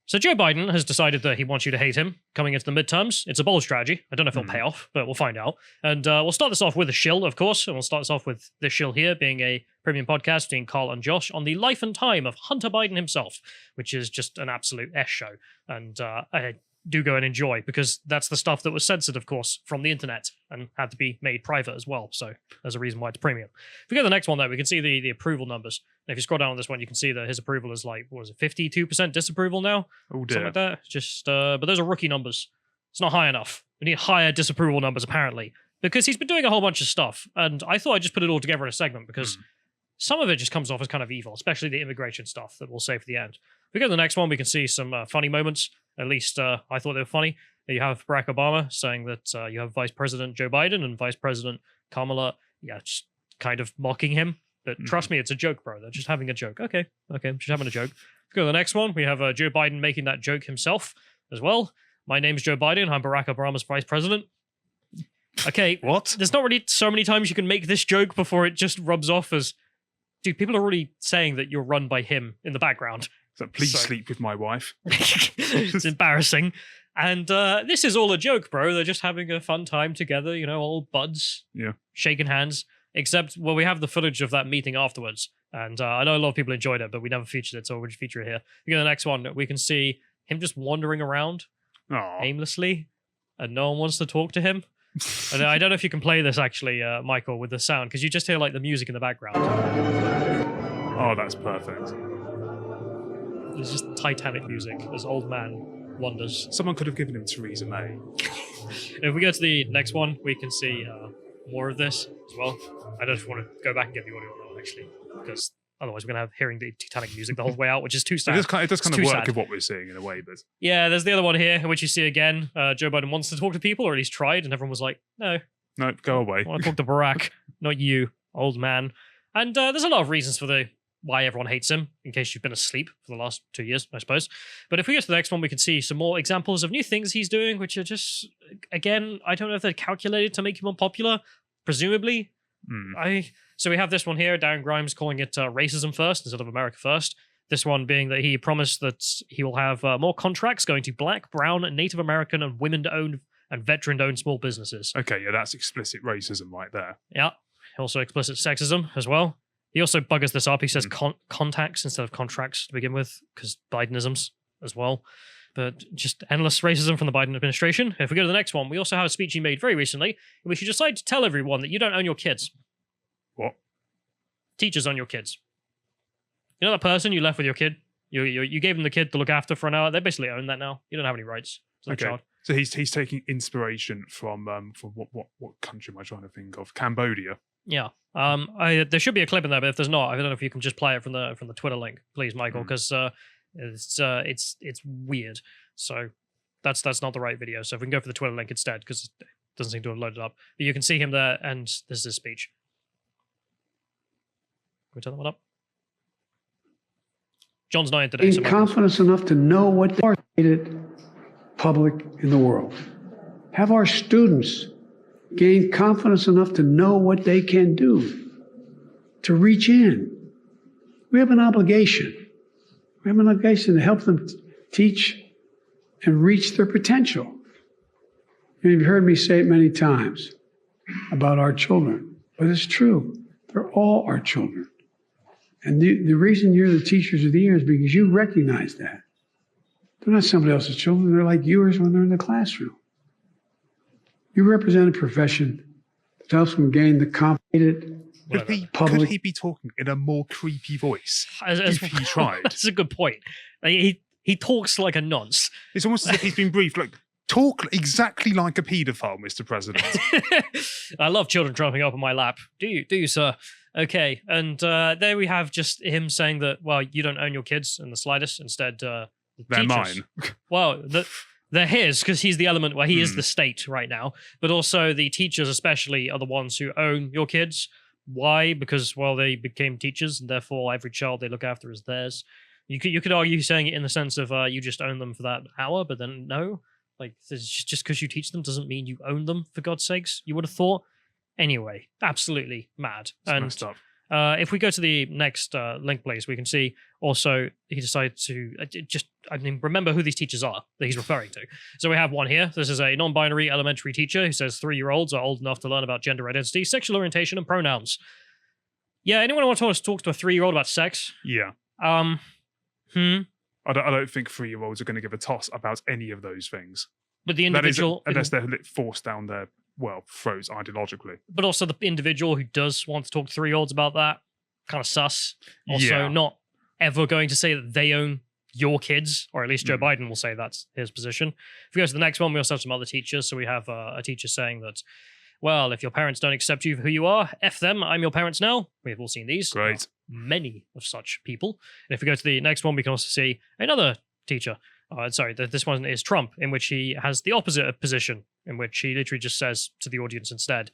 So Joe Biden has decided that he wants you to hate him coming into the midterms. It's a bold strategy. I don't know if it'll pay off, but we'll find out. And we'll start this off with a shill, of course. And we'll start this off with this shill here being a premium podcast between Carl and Josh on the life and time of Hunter Biden himself, which is just an absolute S show. And I do go and enjoy, because that's the stuff that was censored, of course, from the internet and had to be made private as well. So there's a reason why it's premium. If we go to the next one, though, we can see the approval numbers. And if you scroll down on this one, you can see that his approval is like, what was it, 52% disapproval now? Oh, dear. Something like that. Just, but those are rookie numbers. It's not high enough. We need higher disapproval numbers, apparently, because he's been doing a whole bunch of stuff. And I thought I'd just put it all together in a segment, because some of it just comes off as kind of evil, especially the immigration stuff that we'll save for the end. If we go to the next one, we can see some funny moments. At least I thought they were funny. You have Barack Obama saying that you have Vice President Joe Biden and Vice President Kamala, just kind of mocking him. But trust me, it's a joke, bro. They're just having a joke. Okay, just having a joke. Go to the next one. We have Joe Biden making that joke himself as well. My name's Joe Biden. I'm Barack Obama's Vice President. Okay, what? There's not really so many times you can make this joke before it just rubs off as, dude, people are already saying that you're run by him in the background. So please sleep with my wife. It's embarrassing. And this is all a joke, bro. They're just having a fun time together, old buds. Yeah. Shaking hands. Except, well, we have the footage of that meeting afterwards. And I know a lot of people enjoyed it, but we never featured it, so we'll just feature it here. We go to the next one. We can see him just wandering around aimlessly, and no one wants to talk to him. And I don't know if you can play this, actually, Michael, with the sound, because you just hear, like, the music in the background. Oh, that's perfect. It's just Titanic music as old man wanders. Someone could have given him Theresa May. If we go to the next one, we can see more of this as well. I don't want to go back and get the audio on that one, actually, because otherwise we're going to have hearing the Titanic music the whole way out, which is too sad. It does kind of work with what we're seeing in a way, but... Yeah, there's the other one here, in which you see again, Joe Biden wants to talk to people, or at least tried, and everyone was like, no, go away. I want to talk to Barack, not you, old man. And there's a lot of reasons for why everyone hates him, in case you've been asleep for the last 2 years, I suppose. But if we go to the next one, we can see some more examples of new things he's doing, which are just, again, I don't know if they're calculated to make him unpopular, presumably. So we have this one here, Darren Grimes calling it racism first instead of America first. This one being that he promised that he will have more contracts going to Black, Brown, Native American, and women-owned and veteran-owned small businesses. Okay, yeah, that's explicit racism right there. Yeah, also explicit sexism as well. He also buggers this up. He says contacts instead of contracts to begin with, because Bidenisms as well. But just endless racism from the Biden administration. If we go to the next one, we also have a speech he made very recently in which he decided to tell everyone that you don't own your kids. What? Teachers own your kids. You know that person you left with your kid? You gave them the kid to look after for an hour? They basically own that now. You don't have any rights. It's like a child. So he's taking inspiration from what country am I trying to think of? Cambodia. Yeah. There should be a clip in there, but if there's not, I don't know if you can just play it from the Twitter link, please, Michael, because it's weird. So that's not the right video. So if we can go for the Twitter link instead, because it doesn't seem to have loaded up. But you can see him there, and this is his speech. Can we turn that one up? John's not in today. Gain confidence enough to know what the public in the world. Have our students gain confidence enough to know what they can do, to reach in. We have an obligation. We have an obligation to help them teach and reach their potential. And you've heard me say it many times about our children, but it's true. They're all our children. And the reason you're the teachers of the year is because you recognize that. They're not somebody else's children. They're like yours when they're in the classroom. You represent a profession that helps them gain the competent public. Could he be talking in a more creepy voice if he tried? That's a good point. He talks like a nonce. It's almost as if he's been briefed. Like, talk exactly like a paedophile, Mr. President. I love children jumping up on my lap. Do you, sir? Okay, and there we have just him saying that, well, you don't own your kids in the slightest. Instead, the they're teachers, mine. Well, they're his, because he's the element where he is the state right now. But also the teachers especially are the ones who own your kids. Why? Because, well, they became teachers, and therefore every child they look after is theirs. You could argue saying it in the sense of you just own them for that hour, but then no. Like, just because you teach them doesn't mean you own them, for God's sakes, you would have thought. Anyway, absolutely mad. It's messed up. If we go to the next link, please, we can see also he decided to remember who these teachers are that he's referring to. So we have one here. This is a non-binary elementary teacher who says 3-year-olds are old enough to learn about gender identity, sexual orientation, and pronouns. Yeah, anyone want to talk to a 3-year-old about sex? Yeah. I don't think 3-year-olds are going to give a toss about any of those things. But the individual, unless they're forced down their throats ideologically. But also the individual who does want to talk to 3-year-olds about that, kind of sus. Also, not ever going to say that they own your kids, or at least Joe Biden will say that's his position. If we go to the next one, we also have some other teachers. So we have a teacher saying that, well, if your parents don't accept you for who you are, F them, I'm your parents now. We've all seen these. Great. Many of such people. And if we go to the next one, we can also see another teacher. This one is Trump, in which he has the opposite position, in which he literally just says to the audience instead,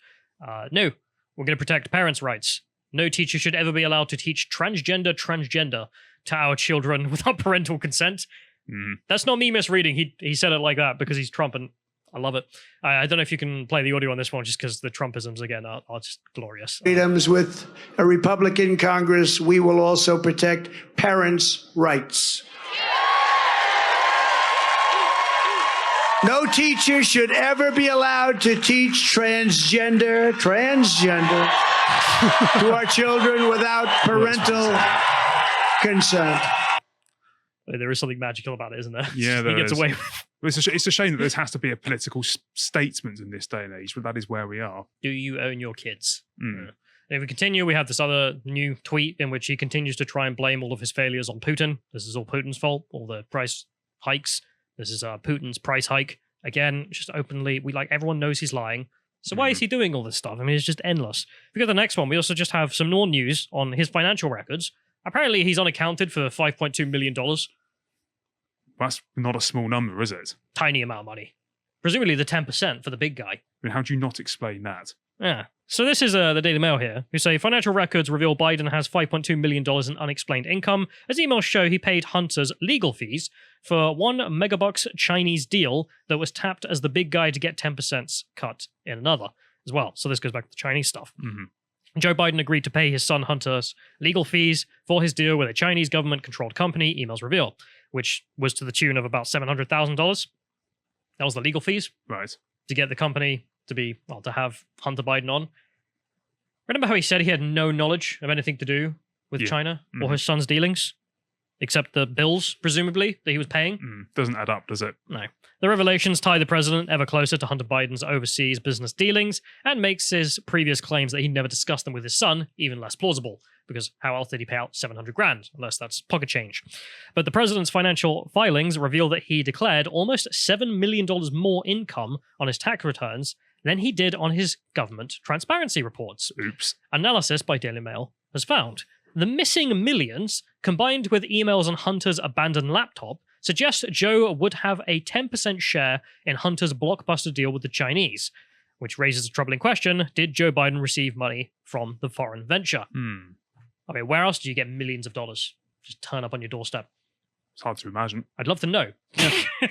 no, we're going to protect parents' rights. No teacher should ever be allowed to teach transgender to our children without parental consent. That's not me misreading. He said it like that because he's Trump, and I love it. I don't know if you can play the audio on this one, just because the Trumpisms, again, are just glorious. Freedoms with a Republican Congress, we will also protect parents' rights. No teacher should ever be allowed to teach transgender to our children without parental consent. There is something magical about it, isn't there? Yeah, he gets away with. It's a shame that there has to be a political statement in this day and age, but that is where we are. Do you own your kids? And if we continue, we have this other new tweet in which he continues to try and blame all of his failures on Putin. This is all Putin's fault, all the price hikes. This is Putin's price hike. Again, just openly, everyone knows he's lying. So why is he doing all this stuff? I mean, it's just endless. If we go to the next one, we also just have some more news on his financial records. Apparently, he's unaccounted for $5.2 million. That's not a small number, is it? Tiny amount of money. Presumably the 10% for the big guy. I mean, how do you not explain that? Yeah. So this is the Daily Mail here, who say financial records reveal Biden has $5.2 million in unexplained income, as emails show he paid hunters legal fees for one megabucks Chinese deal that was tapped as the big guy to get 10% cut in another as well. So this goes back to the Chinese stuff. Joe Biden agreed to pay his son Hunter's legal fees for his deal with a Chinese government-controlled company, emails reveal, which was to the tune of about $700,000. That was the legal fees. Right. To get the company to have Hunter Biden on. Remember how he said he had no knowledge of anything to do with China or his son's dealings? Except the bills, presumably, that he was paying? Doesn't add up, does it? No. The revelations tie the president ever closer to Hunter Biden's overseas business dealings and makes his previous claims that he never discussed them with his son even less plausible, because how else did he pay out $700,000, unless that's pocket change? But the president's financial filings reveal that he declared almost $7 million more income on his tax returns than he did on his government transparency reports. Oops. Analysis by Daily Mail has found the missing millions, combined with emails on Hunter's abandoned laptop, suggest Joe would have a 10% share in Hunter's blockbuster deal with the Chinese, which raises a troubling question: did Joe Biden receive money from the foreign venture? I mean, where else do you get millions of dollars? Just turn up on your doorstep. It's hard to imagine. I'd love to know. I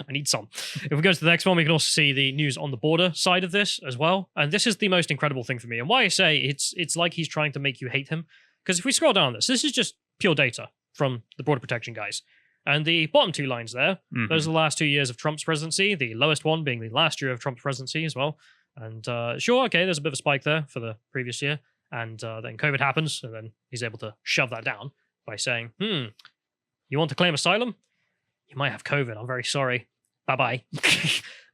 need some. If we go to the next one, we can also see the news on the border side of this as well. And this is the most incredible thing for me. And why I say it's like he's trying to make you hate him. Because if we scroll down this is just pure data from the border protection guys. And the bottom two lines there, those are the last 2 years of Trump's presidency, the lowest one being the last year of Trump's presidency as well. And sure, okay, there's a bit of a spike there for the previous year. And then COVID happens, and then he's able to shove that down by saying, you want to claim asylum? You might have COVID. I'm very sorry. Bye-bye.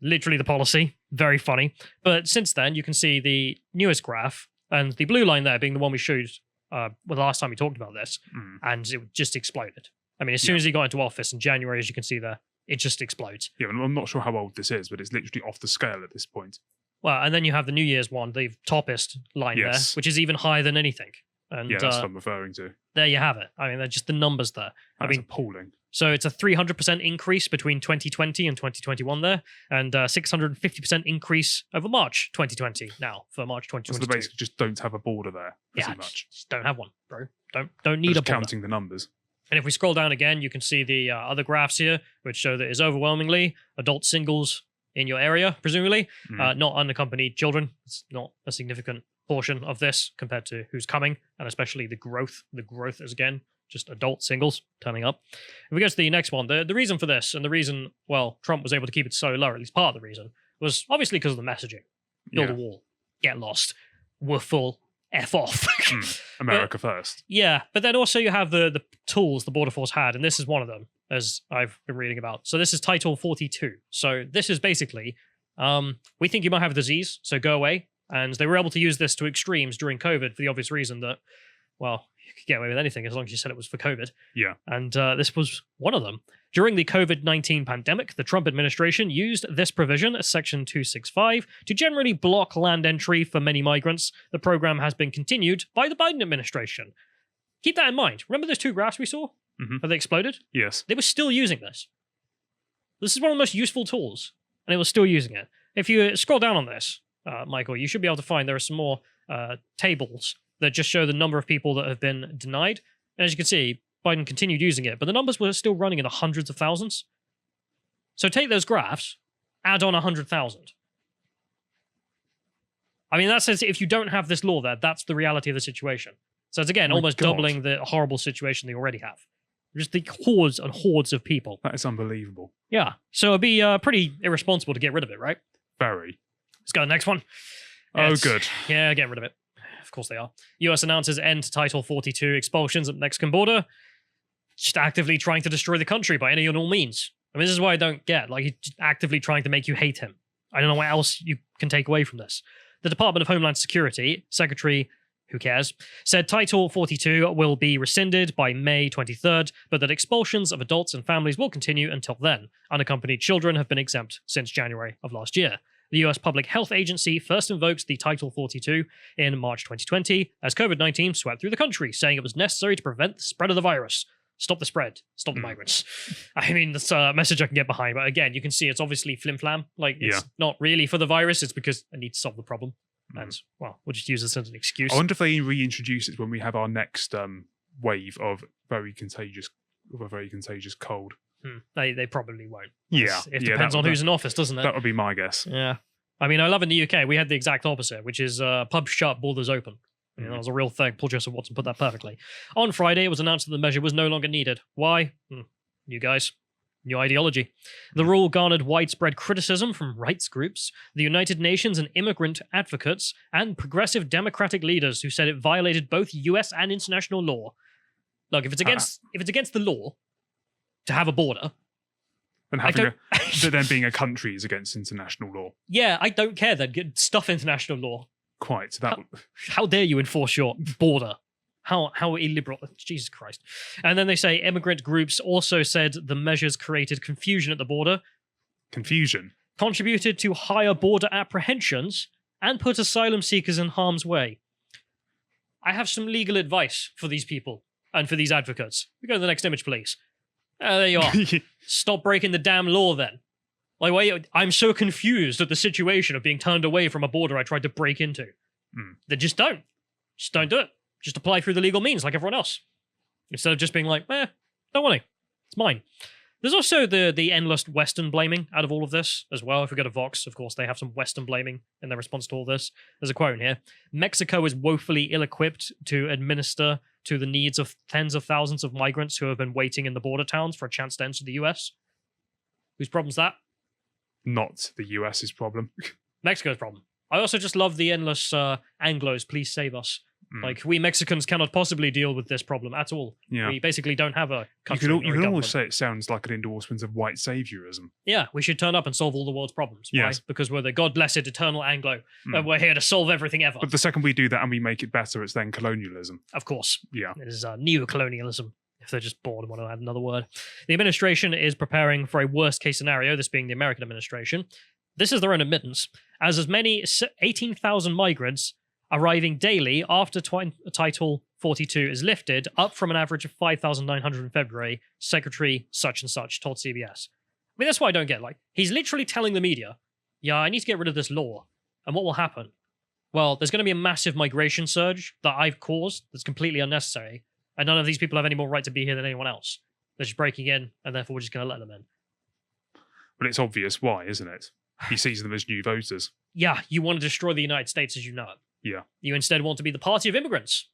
Literally the policy. Very funny. But since then, you can see the newest graph, and the blue line there being the one we showed the last time we talked about this, and it just exploded. I mean, as soon as he got into office in January, as you can see there, it just explodes. Yeah, I'm not sure how old this is, but it's literally off the scale at this point. Well, and then you have the New Year's one, the toppest line there, which is even higher than anything. And yeah, that's what I'm referring to. There you have it. I mean, they're just the numbers there. That's appalling. So it's a 300% increase between 2020 and 2021 there, and 650% increase over March 2020 now for March 2022. So they basically just don't have a border there, pretty much. Just don't have one, bro. Don't need a border. Counting the numbers. And if we scroll down again, you can see the other graphs here, which show that it's overwhelmingly adult singles in your area, presumably, not unaccompanied children. It's not a significant portion of this compared to who's coming, and especially the growth. The growth is, again, just adult singles turning up. If we go to the next one, the reason for this, and the reason, well, Trump was able to keep it so low, at least part of the reason, was obviously because of the messaging. Build a wall. Get lost. We're full. F off. America first. Yeah, but then also you have the tools the Border Force had, and this is one of them, as I've been reading about. So this is Title 42. So this is basically, we think you might have a disease, so go away. And they were able to use this to extremes during COVID for the obvious reason that, well, you could get away with anything as long as you said it was for COVID. Yeah. And this was one of them. During the COVID-19 pandemic, the Trump administration used this provision, Section 265, to generally block land entry for many migrants. The program has been continued by the Biden administration. Keep that in mind. Remember those two graphs we saw? Have they exploded? Yes. They were still using this. This is one of the most useful tools, and they were still using it. If you scroll down on this, Michael, you should be able to find there are some more tables that just show the number of people that have been denied. And as you can see, Biden continued using it, but the numbers were still running in the hundreds of thousands. So take those graphs, add on 100,000. I mean, that says if you don't have this law there, that's the reality of the situation. So it's, again, almost doubling the horrible situation they already have. Just the hordes and hordes of people. That is unbelievable. Yeah. So it'd be pretty irresponsible to get rid of it, right? Very. Let's go to the next one. Oh, good. Yeah, get rid of it. Of course they are. US announces end to Title 42 expulsions at the Mexican border. Just actively trying to destroy the country by any and all means. I mean, this is why I don't get. Like, he's just actively trying to make you hate him. I don't know what else you can take away from this. The Department of Homeland Security, Secretary, who cares, said Title 42 will be rescinded by May 23rd, but that expulsions of adults and families will continue until then. Unaccompanied children have been exempt since January of last year. The US Public Health Agency first invoked the Title 42 in March 2020 as COVID-19 swept through the country, saying it was necessary to prevent the spread of the virus. Stop the spread. Stop the migrants. I mean, that's a message I can get behind. But again, you can see it's obviously flim-flam. Like, it's not really for the virus. It's because I need to solve the problem. And, well, we'll just use this as an excuse. I wonder if they reintroduce it when we have our next wave of a very contagious cold. They probably won't. Yeah. It depends on who's in office, doesn't it? That would be my guess. Yeah. I mean, I love in the UK, we had the exact opposite, which is pubs shut, borders open. You know, that was a real thing. Paul Joseph Watson put that perfectly. On Friday, it was announced that the measure was no longer needed. Why? You guys. New ideology. The rule garnered widespread criticism from rights groups, the United Nations and immigrant advocates, and progressive democratic leaders who said it violated both US and international law. Look, if it's against the law to have a border, and then being a country is against international law. Yeah, I don't care then. Stuff international law. Quite. How dare you enforce your border? How illiberal. Jesus Christ. And then they say immigrant groups also said the measures created confusion at the border. Confusion? Contributed to higher border apprehensions and put asylum seekers in harm's way. I have some legal advice for these people and for these advocates. We go to the next image, please. There you are. Stop breaking the damn law then. Like, wait, I'm so confused at the situation of being turned away from a border I tried to break into. Then just don't. Just don't do it. Just apply through the legal means like everyone else. Instead of just being like, don't want to. It's mine. There's also the endless Western blaming out of all of this as well. If we go to Vox, of course, they have some Western blaming in their response to all this. There's a quote in here. Mexico is woefully ill-equipped to administer to the needs of tens of thousands of migrants who have been waiting in the border towns for a chance to enter the US. Whose problem's that? Not the US's problem. Mexico's problem. I also just love the endless Anglos, please save us. Like, we Mexicans cannot possibly deal with this problem at all. Yeah. We basically don't have a country. You can almost say it sounds like an endorsement of white saviorism. Yeah, we should turn up and solve all the world's problems. Yes. Why? Because we're the God-blessed eternal Anglo. And we're here to solve everything ever. But the second we do that and we make it better, it's then colonialism. Of course. Yeah. It is neo-colonialism, if they're just bored and want to add another word. The administration is preparing for a worst-case scenario, this being the American administration. This is their own admittance, as many 18,000 migrants arriving daily after Title 42 is lifted, up from an average of 5,900 in February, Secretary such and such told CBS. I mean, that's what I don't get. Like, he's literally telling the media, yeah, I need to get rid of this law. And what will happen? Well, there's going to be a massive migration surge that I've caused that's completely unnecessary, and none of these people have any more right to be here than anyone else. They're just breaking in, and therefore we're just going to let them in. But it's obvious why, isn't it? He sees them as new voters. Yeah, you want to destroy the United States as you know it. Yeah. You instead want to be the party of immigrants,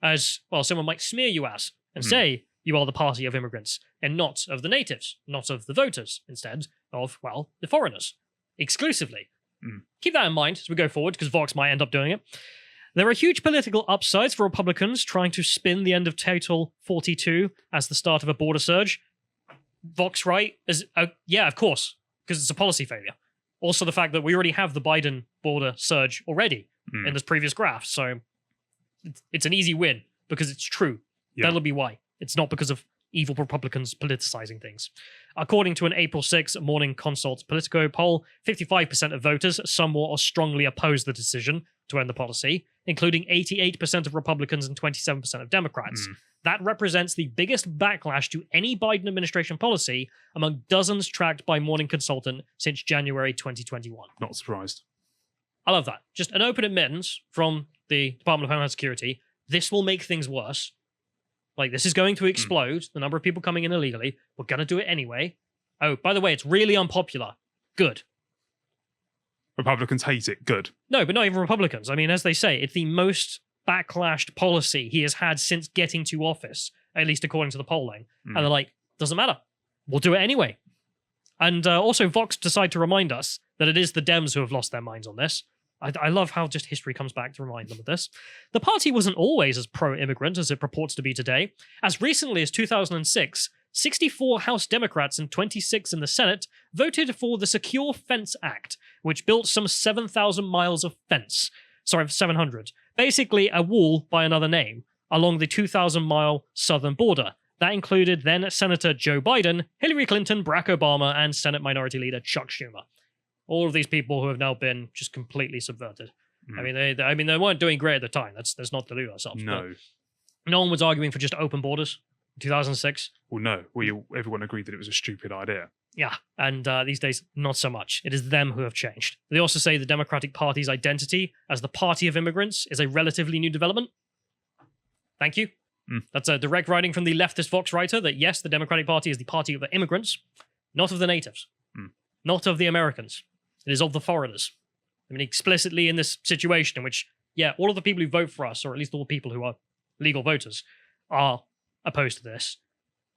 as well. Someone might smear you as and say you are the party of immigrants and not of the natives, not of the voters, instead of, well, the foreigners, exclusively. Keep that in mind as we go forward, because Vox might end up doing it. There are huge political upsides for Republicans trying to spin the end of Title 42 as the start of a border surge. Vox right? Yeah, of course, because it's a policy failure. Also, the fact that we already have the Biden border surge already in this previous graph, so it's an easy win because it's true. Yeah. That'll be why. It's not because of evil Republicans politicizing things. According to an April 6 Morning Consult Politico poll, 55% of voters somewhat or strongly oppose the decision to end the policy, including 88% of Republicans and 27% of Democrats. That represents the biggest backlash to any Biden administration policy among dozens tracked by Morning Consultant since January 2021. Not surprised. I love that. Just an open admittance from the Department of Homeland Security. This will make things worse. Like, this is going to explode, the number of people coming in illegally. We're going to do it anyway. Oh, by the way, it's really unpopular. Good. Republicans hate it. Good. No, but not even Republicans. I mean, as they say, it's the most backlashed policy he has had since getting to office, at least according to the polling. And they're like, doesn't matter. We'll do it anyway. And also, Vox decide to remind us that it is the Dems who have lost their minds on this. I love how just history comes back to remind them of this. The party wasn't always as pro-immigrant as it purports to be today. As recently as 2006, 64 House Democrats and 26 in the Senate voted for the Secure Fence Act, which built some 7,000 miles of fence. Sorry, 700. Basically, a wall by another name along the 2,000-mile southern border. That included then Senator Joe Biden, Hillary Clinton, Barack Obama, and Senate Minority Leader Chuck Schumer. All of these people who have now been just completely subverted. I mean, they weren't doing great at the time. Let's not delude ourselves. No. No one was arguing for just open borders in 2006. Well, no. Everyone agreed that it was a stupid idea. Yeah, and these days, not so much. It is them who have changed. They also say the Democratic Party's identity as the party of immigrants is a relatively new development. Thank you. That's a direct writing from the leftist Vox writer that, yes, the Democratic Party is the party of the immigrants, not of the natives, not of the Americans. It is of the foreigners. I mean, explicitly in this situation in which, yeah, all of the people who vote for us, or at least all the people who are legal voters, are opposed to this.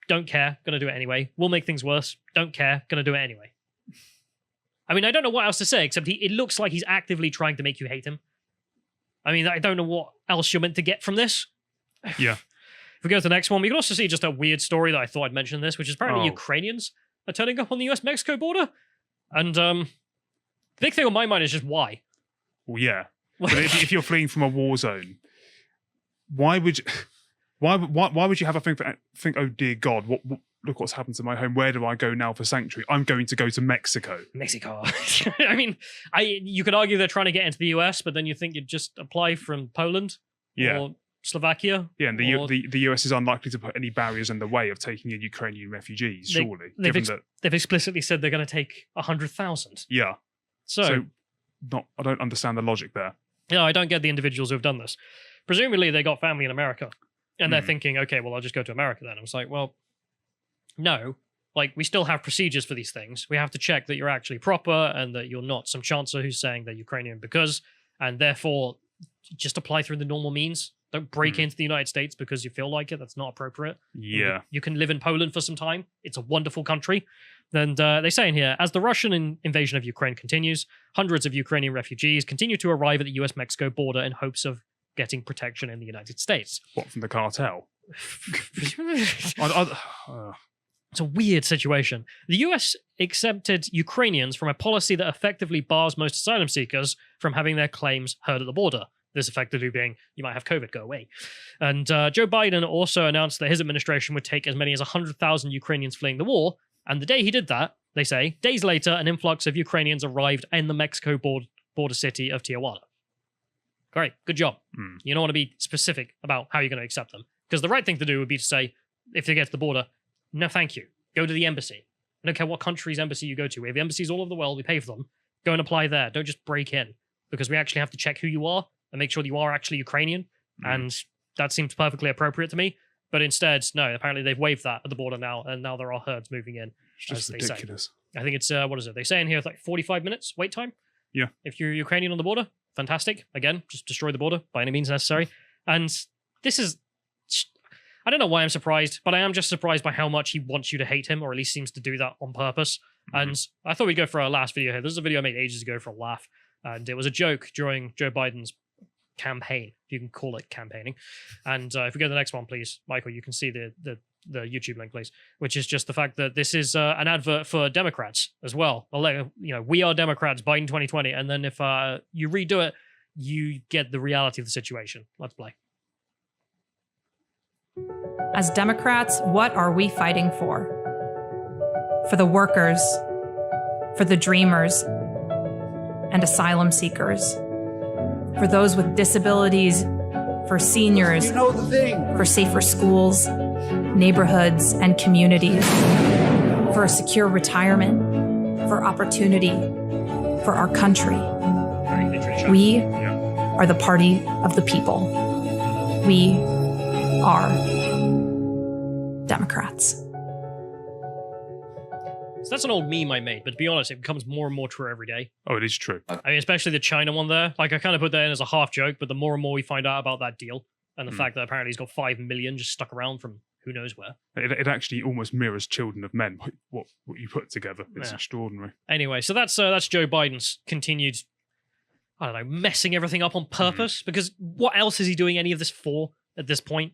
Don't care, gonna do it anyway. We'll make things worse. Don't care, gonna do it anyway. I mean, I don't know what else to say, except it looks like he's actively trying to make you hate him. I mean, I don't know what else you're meant to get from this. Yeah. If we go to the next one, we can also see just a weird story that I thought I'd mention this, which is apparently Ukrainians are turning up on the US-Mexico border. And the big thing on my mind is just why. Well, yeah. But if you're fleeing from a war zone, why would you have a think? Oh dear God, look what's happened to my home. Where do I go now for sanctuary? I'm going to go to Mexico. Mexico. I mean, you could argue they're trying to get into the US, but then you think you'd just apply from Poland or Slovakia. Yeah, and the US is unlikely to put any barriers in the way of taking in Ukrainian refugees. Surely, they've explicitly said they're going to take 100,000. Yeah. So I don't understand the logic there. No, I don't get the individuals who have done this. Presumably, they got family in America, and they're thinking, okay, well, I'll just go to America then. I was like, well, no. Like, we still have procedures for these things. We have to check that you're actually proper and that you're not some chancer who's saying they're Ukrainian and therefore just apply through the normal means. Don't break into the United States because you feel like it. That's not appropriate. Yeah. You can live in Poland for some time. It's a wonderful country. And they say in here, as the Russian invasion of Ukraine continues, hundreds of Ukrainian refugees continue to arrive at the US-Mexico border in hopes of getting protection in the United States. What, from the cartel? It's a weird situation. The US accepted Ukrainians from a policy that effectively bars most asylum seekers from having their claims heard at the border. This effectively being, you might have COVID, go away. And Joe Biden also announced that his administration would take as many as 100,000 Ukrainians fleeing the war. And the day he did that, they say, days later, an influx of Ukrainians arrived in the Mexico border city of Tijuana. Great, good job. You don't want to be specific about how you're going to accept them. Because the right thing to do would be to say, if they get to the border, no thank you. Go to the embassy. I don't care what country's embassy you go to. We have embassies all over the world. We pay for them. Go and apply there. Don't just break in. Because we actually have to check who you are and make sure you are actually Ukrainian. And that seems perfectly appropriate to me. But instead, no, apparently they've waived that at the border now, and now there are herds moving in. It's just ridiculous. I think it's, what is it? They say in here it's like 45 minutes wait time? Yeah. If you're Ukrainian on the border? fantastic. Again, just destroy the border by any means necessary. And this is, I don't know why I'm surprised, but I am just surprised by how much he wants you to hate him, or at least seems to do that on purpose. And I thought we'd go for our last video here. This is a video I made ages ago for a laugh, and it was a joke during Joe Biden's campaign, if you can call it campaigning. And if we go to the next one, please, Michael, you can see the YouTube link, please, which is just the fact that this is an advert for Democrats as well. We are Democrats, Biden 2020. And then if you redo it, you get the reality of the situation. Let's play. As Democrats, what are we fighting for? For the workers, for the dreamers, and asylum seekers, for those with disabilities, for seniors, for safer schools, neighborhoods, and communities, for a secure retirement, for opportunity, for our country. We are the party of the people. We are Democrats. So that's an old meme I made, but to be honest, it becomes more and more true every day. Oh, it is true. I mean, especially the China one there. Like, I kind of put that in as a half joke, but the more and more we find out about that deal, and the fact that apparently he's got 5 million just stuck around from who knows where. It actually almost mirrors Children of Men, what you put together. It's extraordinary. Anyway, so that's Joe Biden's continued, I don't know, messing everything up on purpose, because what else is he doing any of this for at this point?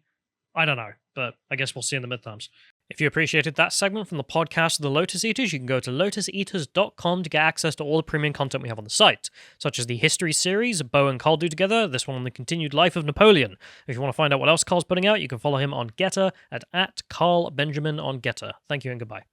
I don't know, but I guess we'll see in the midterms. If you appreciated that segment from the podcast of the Lotus Eaters, you can go to lotuseaters.com to get access to all the premium content we have on the site, such as the History series Bo and Carl do together, this one on the continued life of Napoleon. If you want to find out what else Carl's putting out, you can follow him on Getter at Carl Benjamin on Getter. Thank you and goodbye.